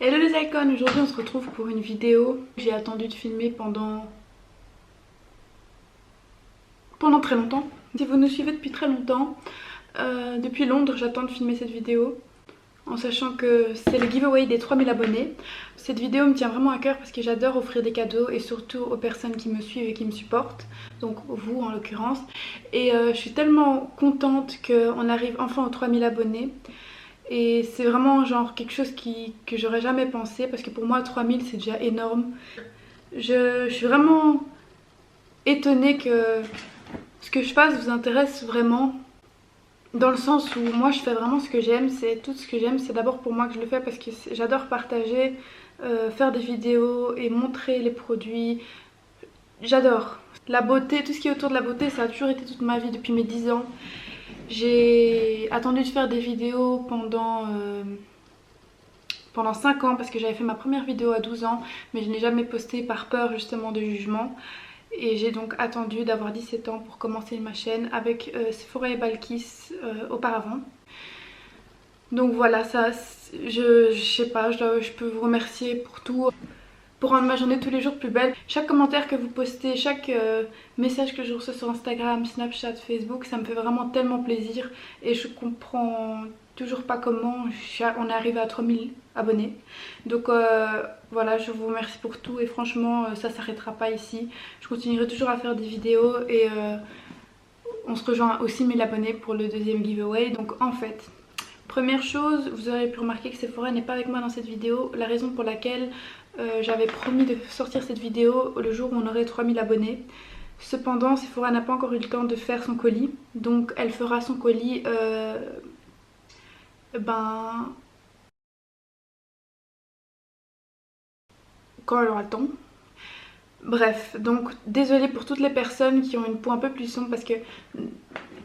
Hello les icônes, aujourd'hui on se retrouve pour une vidéo que j'ai attendu de filmer pendant très longtemps. Si vous nous suivez depuis très longtemps, depuis Londres j'attends de filmer cette vidéo en sachant que c'est le giveaway des 3000 abonnés. Cette vidéo me tient vraiment à cœur parce que j'adore offrir des cadeaux et surtout aux personnes qui me suivent et qui me supportent, donc vous en l'occurrence. Et je suis tellement contente qu'on arrive enfin aux 3000 abonnés. Et c'est vraiment genre quelque chose que j'aurais jamais pensé parce que pour moi 3000 c'est déjà énorme. Je suis vraiment étonnée que ce que je fasse vous intéresse vraiment, dans le sens où moi je fais vraiment ce que j'aime. C'est tout ce que j'aime, c'est d'abord pour moi que je le fais parce que j'adore partager, faire des vidéos et montrer les produits. J'adore la beauté, tout ce qui est autour de la beauté, ça a toujours été toute ma vie depuis mes 10 ans. J'ai attendu de faire des vidéos pendant 5 ans parce que j'avais fait ma première vidéo à 12 ans, mais je n'ai jamais posté par peur justement de jugement. Et j'ai donc attendu d'avoir 17 ans pour commencer ma chaîne avec Sephora et Balkis auparavant. Donc voilà, ça, je sais pas, je peux vous remercier pour tout, pour rendre ma journée tous les jours plus belle. Chaque commentaire que vous postez, chaque message que je reçois sur Instagram, Snapchat, Facebook, ça me fait vraiment tellement plaisir. Et je comprends toujours pas comment on est arrivé à 3000 abonnés. Donc voilà, je vous remercie pour tout et franchement ça s'arrêtera pas ici. Je continuerai toujours à faire des vidéos et on se rejoint aux 6000 abonnés pour le deuxième giveaway. Donc en fait, première chose, vous aurez pu remarquer que Sephora n'est pas avec moi dans cette vidéo. La raison pour laquelle j'avais promis de sortir cette vidéo le jour où on aurait 3000 abonnés. Cependant, Sephora n'a pas encore eu le temps de faire son colis. Donc elle fera son colis quand elle aura le temps. Bref, donc désolée pour toutes les personnes qui ont une peau un peu plus sombre parce que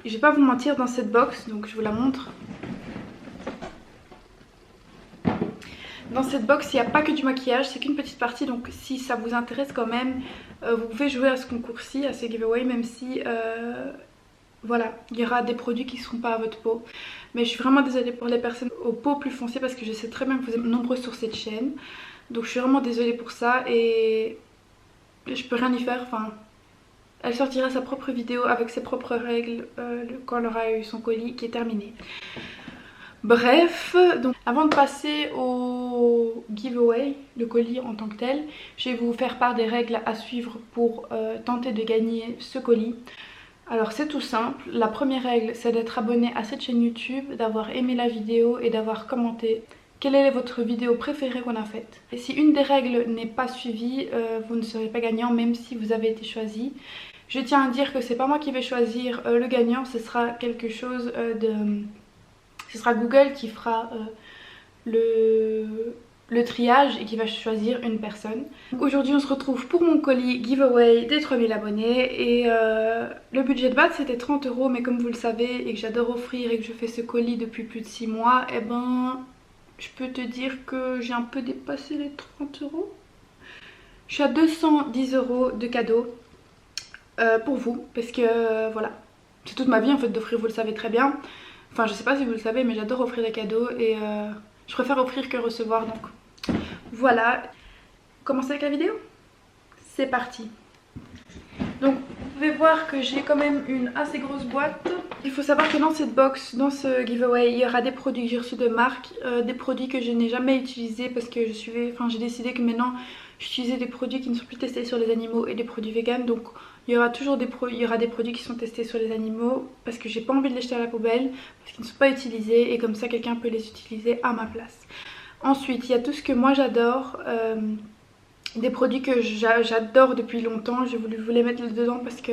je vais pas vous mentir, dans cette box, donc je vous la montre. Dans cette box, il n'y a pas que du maquillage, c'est qu'une petite partie, donc si ça vous intéresse quand même, vous pouvez jouer à ce concours-ci, à ce giveaway, même si voilà, il y aura des produits qui ne seront pas à votre peau. Mais je suis vraiment désolée pour les personnes aux peaux plus foncées parce que je sais très bien que vous êtes nombreux sur cette chaîne. Donc je suis vraiment désolée pour ça et je peux rien y faire. Enfin, elle sortira sa propre vidéo avec ses propres règles quand elle aura eu son colis qui est terminé. Bref, donc avant de passer au giveaway, le colis en tant que tel, je vais vous faire part des règles à suivre pour tenter de gagner ce colis. Alors c'est tout simple, la première règle c'est d'être abonné à cette chaîne YouTube, d'avoir aimé la vidéo et d'avoir commenté quelle est votre vidéo préférée qu'on a faite. Et si une des règles n'est pas suivie, vous ne serez pas gagnant même si vous avez été choisi. Je tiens à dire que c'est pas moi qui vais choisir le gagnant, ce sera quelque chose ce sera Google qui fera le triage et qui va choisir une personne. Aujourd'hui on se retrouve pour mon colis giveaway des 3000 abonnés et le budget de base c'était 30 € mais comme vous le savez et que j'adore offrir et que je fais ce colis depuis plus de 6 mois, et ben je peux te dire que j'ai un peu dépassé les 30 €. Je suis à 210 € de cadeaux pour vous parce que voilà, c'est toute ma vie en fait d'offrir, vous le savez très bien. Enfin je sais pas si vous le savez mais j'adore offrir des cadeaux et je préfère offrir que recevoir, donc voilà. Commencer avec la vidéo? C'est parti. Donc vous pouvez voir que j'ai quand même une assez grosse boîte. Il faut savoir que dans cette box, dans ce giveaway, il y aura des produits que j'ai reçus de marque, des produits que je n'ai jamais utilisés parce que j'ai décidé que maintenant j'utilisais des produits qui ne sont plus testés sur les animaux et des produits vegan. Donc il y aura toujours des produits qui sont testés sur les animaux parce que j'ai pas envie de les jeter à la poubelle, parce qu'ils ne sont pas utilisés et comme ça quelqu'un peut les utiliser à ma place. Ensuite il y a tout ce que moi j'adore, des produits que j'adore depuis longtemps. J'ai voulu vous les mettre dedans parce que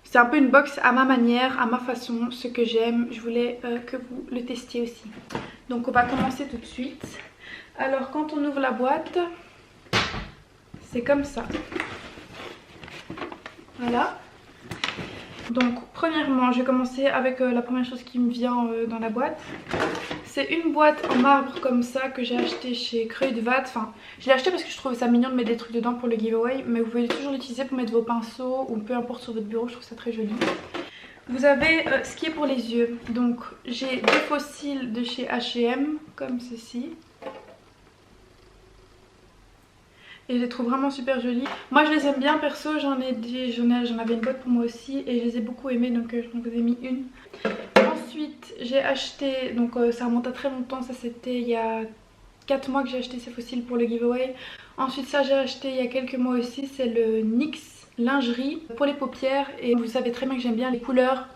c'est un peu une box à ma manière, à ma façon, ce que j'aime. Je voulais que vous le testiez aussi. Donc on va commencer tout de suite. Alors quand on ouvre la boîte, c'est comme ça. Voilà. Donc premièrement je vais commencer avec la première chose qui me vient dans la boîte. C'est une boîte en marbre comme ça que j'ai acheté chez Kruidvat. Enfin je l'ai acheté parce que je trouvais ça mignon de mettre des trucs dedans pour le giveaway, mais vous pouvez toujours l'utiliser pour mettre vos pinceaux ou peu importe sur votre bureau, je trouve ça très joli. Vous avez ce qui est pour les yeux. Donc j'ai des faux cils de chez H&M comme ceci. et je les trouve vraiment super jolies. Moi je les aime bien perso, j'en avais une boîte pour moi aussi et je les ai beaucoup aimées, donc j'en vous ai mis une. Ensuite j'ai acheté, donc ça remonte à très longtemps, ça c'était il y a 4 mois que j'ai acheté ces fossiles pour le giveaway. Ensuite ça j'ai acheté il y a quelques mois aussi, c'est le NYX lingerie pour les paupières et vous savez très bien que j'aime bien les couleurs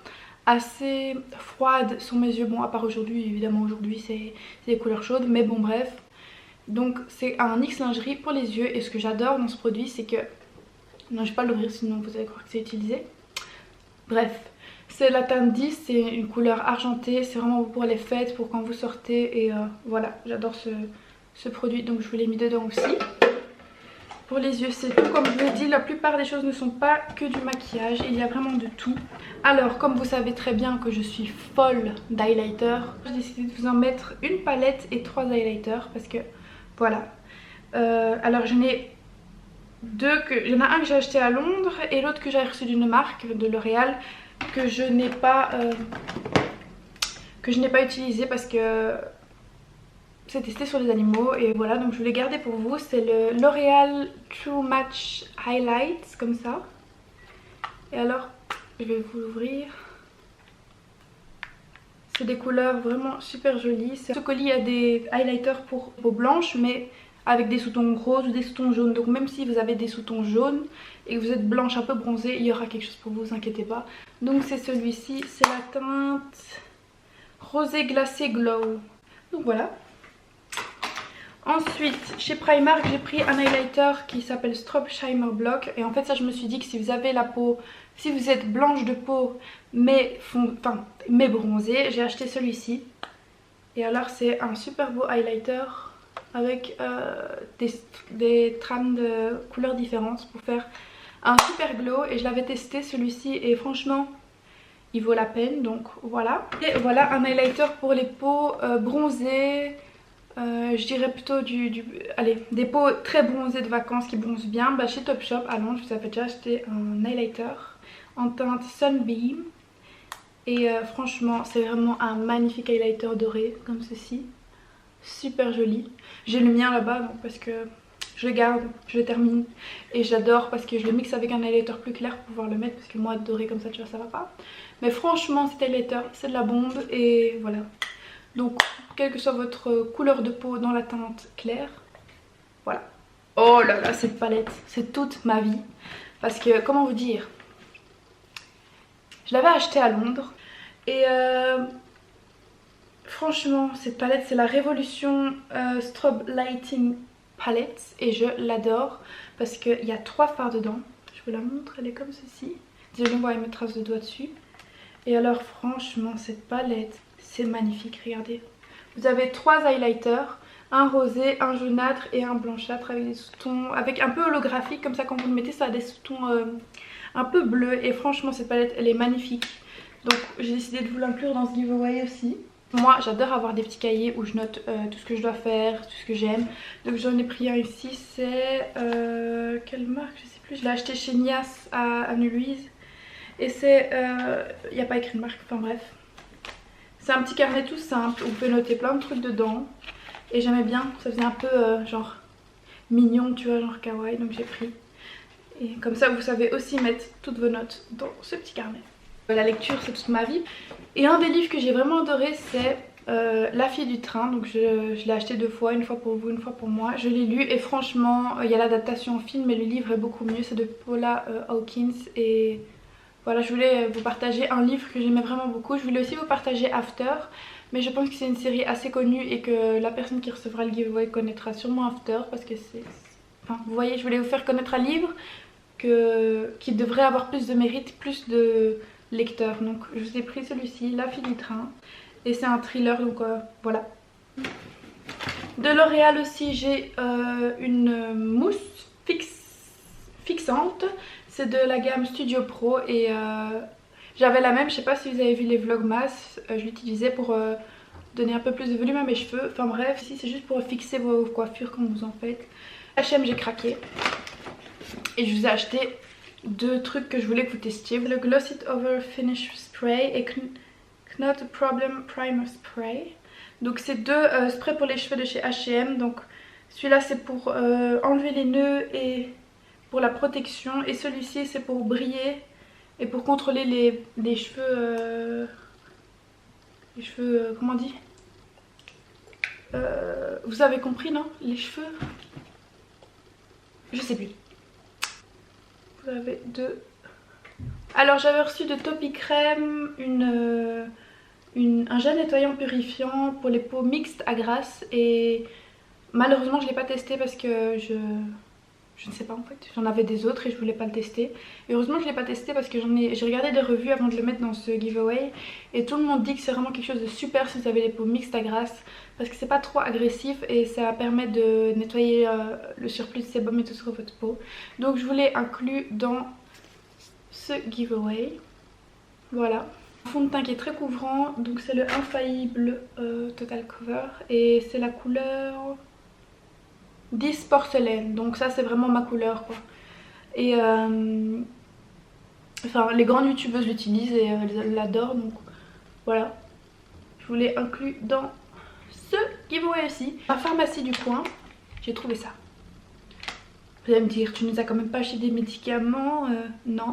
assez froides sur mes yeux. Bon, à part aujourd'hui, évidemment aujourd'hui c'est des couleurs chaudes, mais bon bref. Donc c'est un NYX lingerie pour les yeux et ce que j'adore dans ce produit c'est que... Non, je vais pas l'ouvrir sinon vous allez croire que c'est utilisé. Bref, c'est la teinte 10, c'est une couleur argentée, c'est vraiment pour les fêtes, pour quand vous sortez et voilà, j'adore ce produit donc je vous l'ai mis dedans aussi. Pour les yeux c'est tout, comme je vous l'ai dit, la plupart des choses ne sont pas que du maquillage, il y a vraiment de tout. Alors comme vous savez très bien que je suis folle d'highlighter, j'ai décidé de vous en mettre une palette et 3 highlighters parce que voilà. Alors j'en ai deux, il y en a un que j'ai acheté à Londres et l'autre que j'ai reçu d'une marque de L'Oréal que je n'ai pas utilisé parce que c'est testé sur les animaux et voilà, donc je voulais garder pour vous. C'est le L'Oréal True Match Highlights comme ça. Et alors je vais vous l'ouvrir. C'est des couleurs vraiment super jolies. Ce colis a des highlighters pour peau blanche mais avec des sous-tons roses ou des sous-tons jaunes. Donc même si vous avez des sous-tons jaunes et que vous êtes blanche un peu bronzée, il y aura quelque chose pour vous, inquiétez pas. Donc c'est celui-ci, c'est la teinte Rosé Glacé Glow. Donc voilà. Ensuite, chez Primark, j'ai pris un highlighter qui s'appelle Strobe Shimmer Block. Et en fait, ça, je me suis dit que si vous avez la peau, si vous êtes blanche de peau mais bronzée, j'ai acheté celui-ci. Et alors, c'est un super beau highlighter avec des trames de couleurs différentes pour faire un super glow. Et je l'avais testé celui-ci et franchement, il vaut la peine. Donc voilà. Et voilà un highlighter pour les peaux bronzées. Je dirais plutôt allez, des peaux très bronzées de vacances qui bronzent bien. Bah, chez Topshop à Londres, je vous avais déjà acheté un highlighter en teinte Sunbeam. Et franchement, c'est vraiment un magnifique highlighter doré comme ceci. Super joli. J'ai le mien là-bas donc parce que je le garde, je le termine. Et j'adore parce que je le mixe avec un highlighter plus clair pour pouvoir le mettre. Parce que moi, doré comme ça, tu vois, ça va pas. Mais franchement, cet highlighter, c'est de la bombe. Et voilà. Donc, quelle que soit votre couleur de peau dans la teinte claire, voilà. Oh là là, cette palette, c'est toute ma vie. Parce que, comment vous dire, je l'avais achetée à Londres. Et franchement, cette palette, c'est la Révolution Strobe Lighting Palette. Et je l'adore parce qu'il y a 3 fards dedans. Je vous la montre, elle est comme ceci. Désolée, on voit mes traces de doigts dessus. Et alors, franchement, cette palette... c'est magnifique, regardez. Vous avez 3 highlighters, un rosé, un jaunâtre et un blanchâtre avec des sous-tons, avec un peu holographique, comme ça quand vous le mettez ça a des sous-tons un peu bleus. Et franchement cette palette elle est magnifique. Donc j'ai décidé de vous l'inclure dans ce giveaway aussi. Moi j'adore avoir des petits cahiers où je note tout ce que je dois faire, tout ce que j'aime. Donc j'en ai pris un ici, c'est... quelle marque je sais plus, je l'ai acheté chez Nias à Avenue Louise. Et c'est... il n'y a pas écrit de marque, enfin bref. C'est un petit carnet tout simple, on peut noter plein de trucs dedans. Et j'aimais bien, ça faisait un peu genre mignon, tu vois, genre kawaii, donc j'ai pris. Et comme ça vous savez aussi mettre toutes vos notes dans ce petit carnet. La lecture c'est toute ma vie. Et un des livres que j'ai vraiment adoré c'est La fille du train. Donc je l'ai acheté 2 fois, une fois pour vous, une fois pour moi. Je l'ai lu et franchement il y a l'adaptation en film mais le livre est beaucoup mieux. C'est de Paula Hawkins et... voilà, je voulais vous partager un livre que j'aimais vraiment beaucoup. Je voulais aussi vous partager After. Mais je pense que c'est une série assez connue et que la personne qui recevra le giveaway connaîtra sûrement After. Parce que c'est... enfin, vous voyez, je voulais vous faire connaître un livre qui devrait avoir plus de mérite, plus de lecteurs. Donc je vous ai pris celui-ci, La fille du train. Et c'est un thriller, donc voilà. De L'Oréal aussi, j'ai une mousse fixante. C'est de la gamme Studio Pro et j'avais la même, je sais pas si vous avez vu les vlogmas, je l'utilisais pour donner un peu plus de volume à mes cheveux. Enfin bref, ici c'est juste pour fixer vos coiffures quand vous en faites. H&M j'ai craqué et je vous ai acheté 2 trucs que je voulais que vous testiez. Le Gloss It Over Finish Spray et Knot Problem Primer Spray. Donc c'est 2 sprays pour les cheveux de chez H&M. Donc Celui-là c'est pour enlever les nœuds et pour la protection. Et celui-ci c'est pour briller et pour contrôler les cheveux... les cheveux... comment on dit, vous avez compris non? Les cheveux... je sais plus. Vous avez deux. Alors j'avais reçu de Topi Crème un gel nettoyant purifiant pour les peaux mixtes à grasse. Et malheureusement je ne l'ai pas testé parce que je ne sais pas en fait. J'en avais des autres et je voulais pas le tester. Et heureusement je ne l'ai pas testé parce que j'ai regardé des revues avant de le mettre dans ce giveaway. Et tout le monde dit que c'est vraiment quelque chose de super si vous avez les peaux mixtes à grasse. Parce que c'est pas trop agressif et ça permet de nettoyer le surplus de sébum et tout sur votre peau. Donc je vous l'ai inclus dans ce giveaway. Voilà. Un fond de teint qui est très couvrant. Donc c'est le Infaillible Total Cover. Et c'est la couleur 10 porcelaine. Donc ça c'est vraiment ma couleur quoi. Et enfin les grandes youtubeuses l'utilisent et elles l'adorent. Donc voilà. Je vous l'ai inclus dans ce giveaway aussi. À la pharmacie du coin, j'ai trouvé ça. Vous allez me dire, tu nous as quand même pas acheté des médicaments? Non.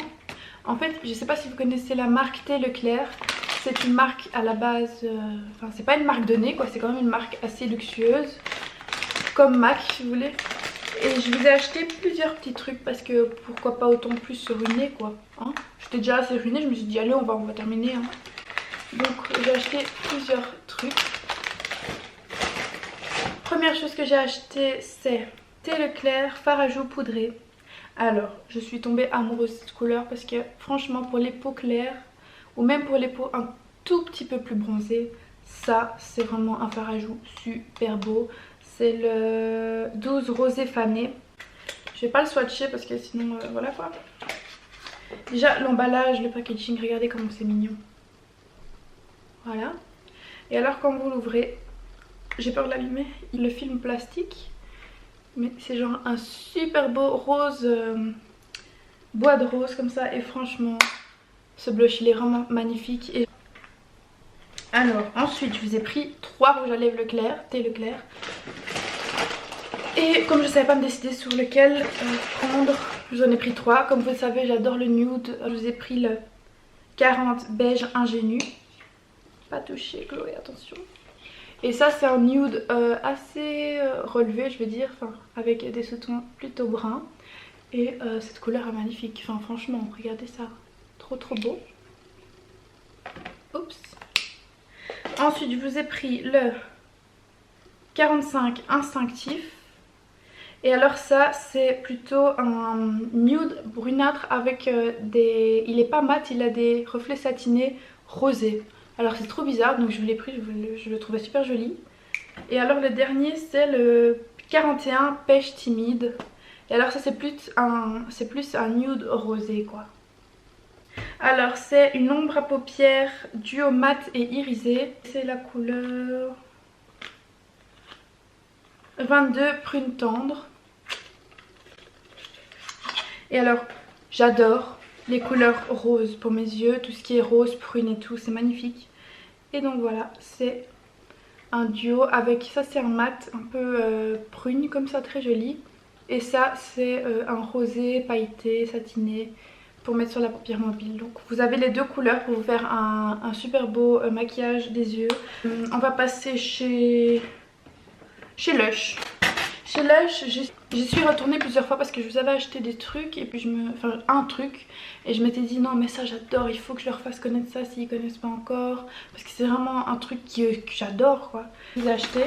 En fait, je sais pas si vous connaissez la marque Thé Leclerc. C'est une marque à la base, enfin c'est pas une marque de nez quoi, c'est quand même une marque assez luxueuse. Comme MAC si vous voulez. Et je vous ai acheté plusieurs petits trucs parce que pourquoi pas autant plus se ruiner quoi. Hein, j'étais déjà assez ruinée, je me suis dit allez on va terminer. Hein. Donc j'ai acheté plusieurs trucs. Première chose que j'ai acheté c'est Thé Leclerc fard à joues poudré. Alors je suis tombée amoureuse de cette couleur parce que franchement pour les peaux claires ou même pour les peaux un tout petit peu plus bronzées, ça c'est vraiment un fard à joues super beau. C'est le 12 rosé fané. Je vais pas le swatcher parce que sinon voilà quoi. Déjà l'emballage, le packaging, regardez comment c'est mignon. Voilà. Et alors quand vous l'ouvrez, j'ai peur de l'abîmer, le film plastique. Mais c'est genre un super beau rose, bois de rose comme ça. Et franchement, ce blush il est vraiment magnifique. Et alors ensuite je vous ai pris 3 rouges à lèvres Leclerc, Thé Leclerc. Et comme je savais pas me décider sur lequel prendre, je vous en ai pris 3. Comme vous le savez j'adore le nude. Je vous ai pris le 40 beige ingénu. Pas touché Chloé, attention. Et ça c'est un nude assez relevé je veux dire, enfin, avec des sous-tons plutôt bruns. Et cette couleur est magnifique, enfin franchement regardez ça, trop beau. Oups. Ensuite je vous ai pris le 45 instinctif. Et alors ça c'est plutôt un nude brunâtre avec des... il est pas mat, il a des reflets satinés rosés. Alors c'est trop bizarre donc je vous l'ai pris, je le trouvais super joli. Et alors le dernier c'est le 41 pêche timide. Et alors ça c'est plus un nude rosé quoi. Alors c'est une ombre à paupières duo mat et irisé. C'est la couleur 22 prune tendre. Et alors j'adore les couleurs roses pour mes yeux, tout ce qui est rose, prune et tout, c'est magnifique. Et donc voilà, c'est un duo avec, ça c'est un mat un peu prune comme ça, très joli. Et ça c'est un rosé pailleté, satiné pour mettre sur la paupière mobile. Donc vous avez les deux couleurs pour vous faire un super beau maquillage des yeux. On va passer chez Lush. Chez Lush, j'y suis retournée plusieurs fois parce que je vous avais acheté des trucs et puis enfin un truc et je m'étais dit non mais ça j'adore, il faut que je leur fasse connaître ça s'ils connaissent pas encore parce que c'est vraiment un truc que j'adore quoi. Je vous ai acheté,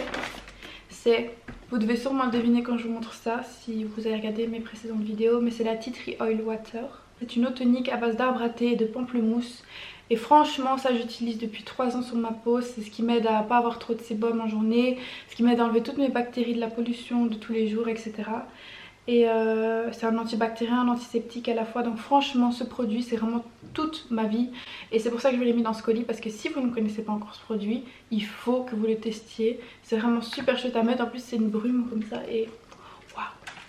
c'est, vous devez sûrement le deviner quand je vous montre ça si vous avez regardé mes précédentes vidéos, mais c'est la Tea Tree Oil Water. C'est une eau tonique à base d'arbre à thé et de pamplemousse. Et franchement ça j'utilise depuis 3 ans sur ma peau, c'est ce qui m'aide à pas avoir trop de sébum en journée, ce qui m'aide à enlever toutes mes bactéries de la pollution de tous les jours etc. Et c'est un antibactérien, un antiseptique à la fois, donc franchement ce produit c'est vraiment toute ma vie. Et c'est pour ça que je l'ai mis dans ce colis parce que si vous ne connaissez pas encore ce produit, il faut que vous le testiez. C'est vraiment super chouette à mettre, en plus c'est une brume comme ça et waouh,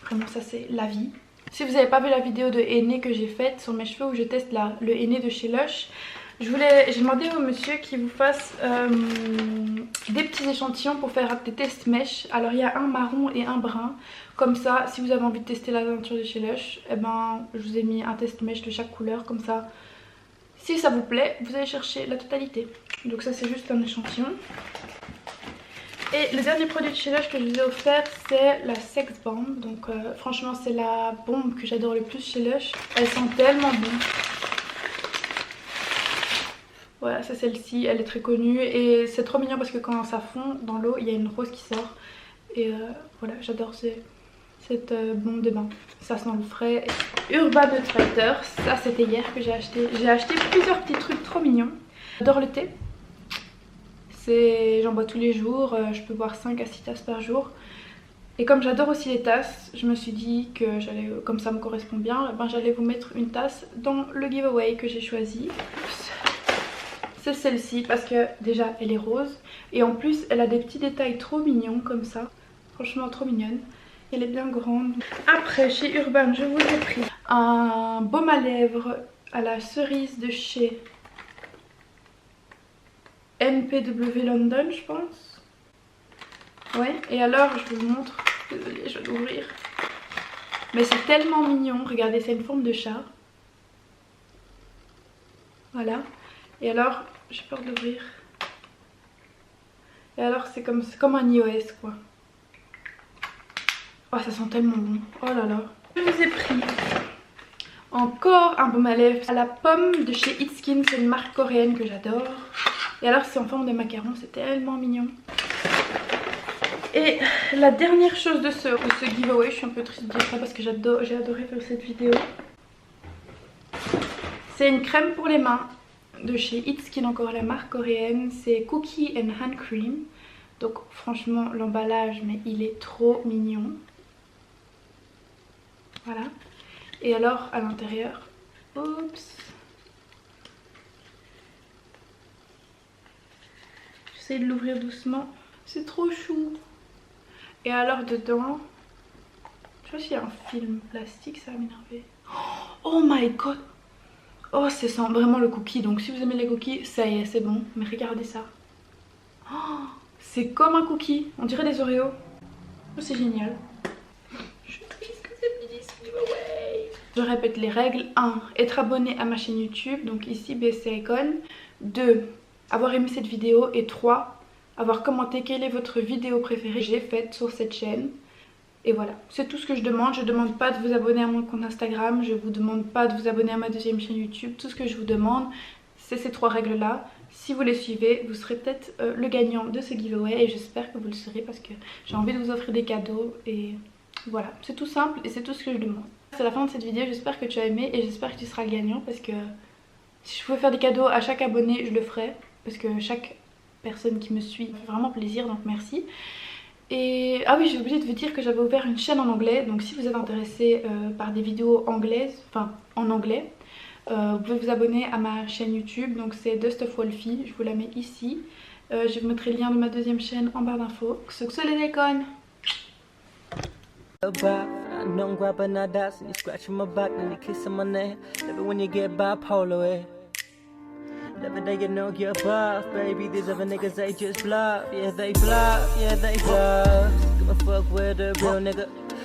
vraiment ça c'est la vie. Si vous n'avez pas vu la vidéo de henné que j'ai faite sur mes cheveux où je teste le henné de chez Lush, J'ai demandé au monsieur qu'il vous fasse des petits échantillons pour faire des tests mèches. Alors il y a un marron et un brun. Comme ça, si vous avez envie de tester la teinture de chez Lush, eh ben, je vous ai mis un test mèche de chaque couleur. Comme ça, si ça vous plaît, vous allez chercher la totalité. Donc ça c'est juste un échantillon. Et le dernier produit de chez Lush que je vous ai offert, c'est la Sex Bomb. Donc franchement c'est la bombe que j'adore le plus chez Lush. Elle sent tellement bon. Voilà, c'est celle-ci, elle est très connue et c'est trop mignon parce que quand ça fond dans l'eau, il y a une rose qui sort. Et voilà, j'adore cette bombe de bain. Ça sent le frais. Urban Outfitters, ça c'était hier que j'ai acheté. J'ai acheté plusieurs petits trucs trop mignons. J'adore le thé. J'en bois tous les jours, je peux boire 5 à 6 tasses par jour. Et comme j'adore aussi les tasses, je me suis dit que comme ça me correspond bien, ben j'allais vous mettre une tasse dans le giveaway que j'ai choisi. C'est celle-ci parce que déjà elle est rose et en plus elle a des petits détails trop mignons comme ça. Franchement trop mignonne. Elle est bien grande. Après chez Urban je vous ai pris un baume à lèvres à la cerise de chez NPW London je pense. Ouais, et alors je vous montre. Désolée, je vais l'ouvrir. Mais c'est tellement mignon. Regardez, c'est une forme de chat. Voilà. Et alors, j'ai peur de l'ouvrir. Et alors c'est comme un iOS quoi. Oh ça sent tellement bon. Oh là là. Je vous ai pris encore un baume à lèvres à la pomme de chez It's Skin. C'est une marque coréenne que j'adore. Et alors c'est en forme de macaron. C'est tellement mignon. Et la dernière chose de ce giveaway, je suis un peu triste de dire ça parce que j'ai adoré faire cette vidéo. C'est une crème pour les mains de chez It's Skin, encore la marque coréenne. C'est Cookie and Hand Cream. Donc franchement l'emballage, mais il est trop mignon. Voilà. Et alors à l'intérieur, oups. J'essaie de l'ouvrir doucement. C'est trop chou. Et alors dedans, je sais pas s'il y a un film plastique, ça va m'énerver. Oh my god. Oh, ça sent vraiment le cookie. Donc si vous aimez les cookies, ça y est, c'est bon. Mais regardez ça. Oh, c'est comme un cookie. On dirait des Oreos. Oh, c'est génial. Je suis triste que c'est fini ce giveaway. Je répète les règles. 1. Être abonné à ma chaîne YouTube. Donc ici, BSC Icon. 2. Avoir aimé cette vidéo. Et 3. Avoir commenté quelle est votre vidéo préférée que j'ai faite sur cette chaîne. Et voilà, c'est tout ce que je demande. Je demande pas de vous abonner à mon compte Instagram. Je vous demande pas de vous abonner à ma deuxième chaîne YouTube. Tout ce que je vous demande, c'est ces 3 règles là. Si vous les suivez, vous serez peut-être le gagnant de ce giveaway. Et j'espère que vous le serez parce que j'ai envie de vous offrir des cadeaux. Et voilà, c'est tout simple et c'est tout ce que je demande. C'est la fin de cette vidéo. J'espère que tu as aimé et j'espère que tu seras le gagnant. Parce que si je pouvais faire des cadeaux à chaque abonné, je le ferais. Parce que chaque personne qui me suit me fait vraiment plaisir, donc merci. Et ah oui, j'ai oublié de vous dire que j'avais ouvert une chaîne en anglais. Donc si vous êtes intéressé par des vidéos anglaises, enfin en anglais, vous pouvez vous abonner à ma chaîne YouTube. Donc c'est Dust of Wolfie, je vous la mets ici. Je vous mettrai le lien de ma deuxième chaîne en barre d'infos. Ce que les déconnes. Every day you know you're buff, baby. These other niggas, they just bluff. Yeah, they bluff. Yeah, they bluff. Give a fuck with a real nigga.